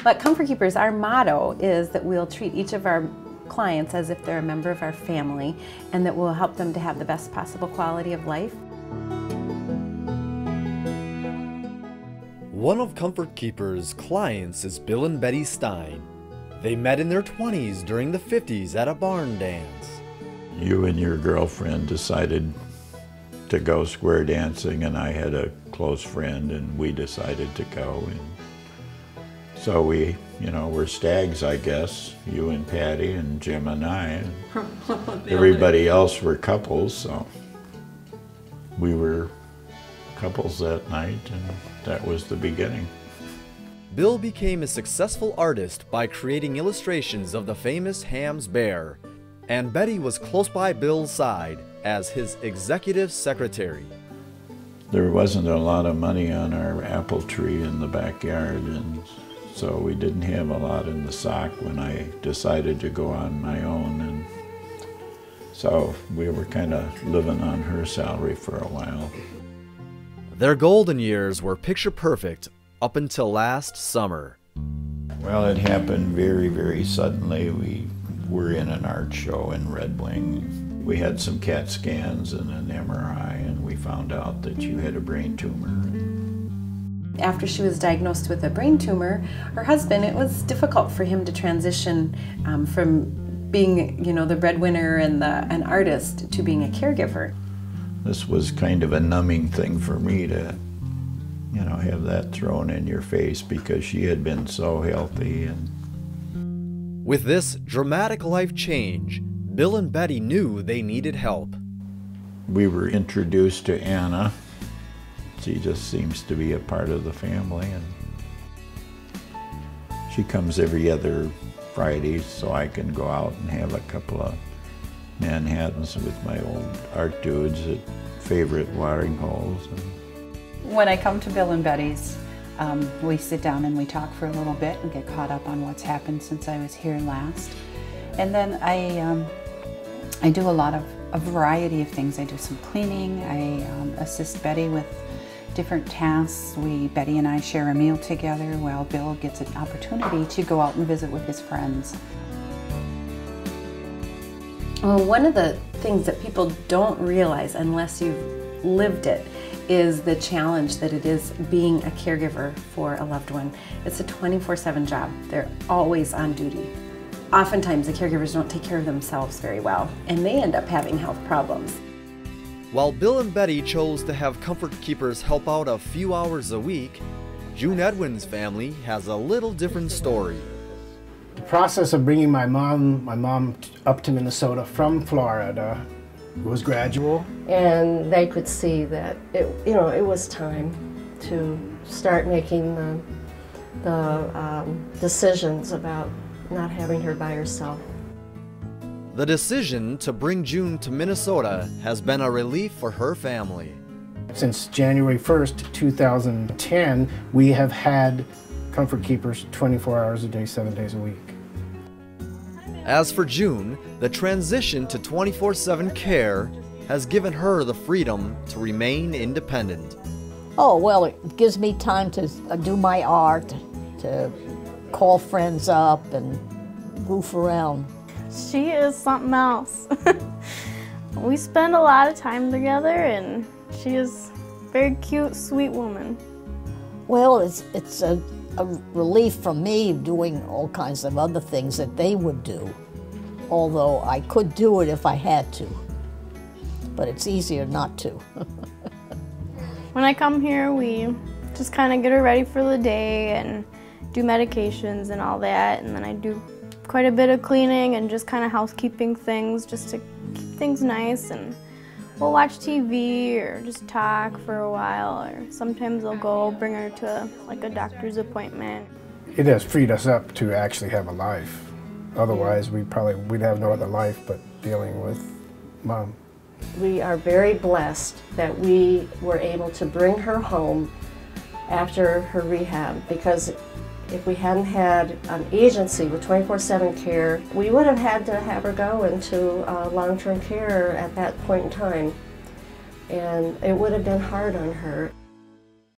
But Comfort Keepers, our motto is that we'll treat each of our clients as if they're a member of our family, and that we'll help them to have the best possible quality of life. One of Comfort Keepers' clients is Bill and Betty Stein. They met in their 20s during the 50s at a barn dance. You and your girlfriend decided to go square dancing, and I had a close friend, and we decided to go. And so we, we're stags, I guess, you and Patty and Jim and I. And everybody else were couples, so we were couples that night, and that was the beginning. Bill became a successful artist by creating illustrations of the famous Ham's bear, and Betty was close by Bill's side as his executive secretary. There wasn't a lot of money on our apple tree in the backyard, and so we didn't have a lot in the sock when I decided to go on my own, and so we were kind of living on her salary for a while. Their golden years were picture perfect up until last summer. Well, it happened very, very suddenly. We were in an art show in Red Wing. We had some CAT scans and an MRI, and we found out that you had a brain tumor. After she was diagnosed with a brain tumor, her husband, it was difficult for him to transition from being, the breadwinner and an artist to being a caregiver. This was kind of a numbing thing for me to, have that thrown in your face, because she had been so healthy. And with this dramatic life change, Bill and Betty knew they needed help. We were introduced to Anna. She just seems to be a part of the family, and she comes every other Friday, so I can go out and have a couple of Manhattans with my old art dudes at favorite watering holes. When I come to Bill and Betty's, we sit down and we talk for a little bit and get caught up on what's happened since I was here last. And then I do a variety of things. I do some cleaning. I assist Betty with different tasks. Betty and I share a meal together while Bill gets an opportunity to go out and visit with his friends. Well, one of the things that people don't realize unless you've lived it is the challenge that it is being a caregiver for a loved one. It's a 24/7 job. They're always on duty. Oftentimes the caregivers don't take care of themselves very well, and they end up having health problems. While Bill and Betty chose to have Comfort Keepers help out a few hours a week, June Edwin's family has a little different story. The process of bringing my mom up to Minnesota from Florida was gradual. And they could see that it was time to start making the decisions about not having her by herself. The decision to bring June to Minnesota has been a relief for her family. Since January 1st, 2010, we have had Comfort Keepers 24 hours a day, 7 days a week. As for June, the transition to 24/7 care has given her the freedom to remain independent. Oh, well, it gives me time to do my art, to call friends up and goof around. She is something else. We spend a lot of time together, and she is a very cute, sweet woman. Well, it's a relief from me doing all kinds of other things that they would do, although I could do it if I had to, but it's easier not to. When I come here, we just kind of get her ready for the day and do medications and all that, and then I do quite a bit of cleaning and just kind of housekeeping things just to keep things nice, and we'll watch TV or just talk for a while, or sometimes I'll go bring her to a doctor's appointment. It has freed us up to actually have a life. Otherwise, we'd have no other life but dealing with Mom. We are very blessed that we were able to bring her home after her rehab, because if we hadn't had an agency with 24/7 care, we would have had to have her go into long-term care at that point in time, and it would have been hard on her.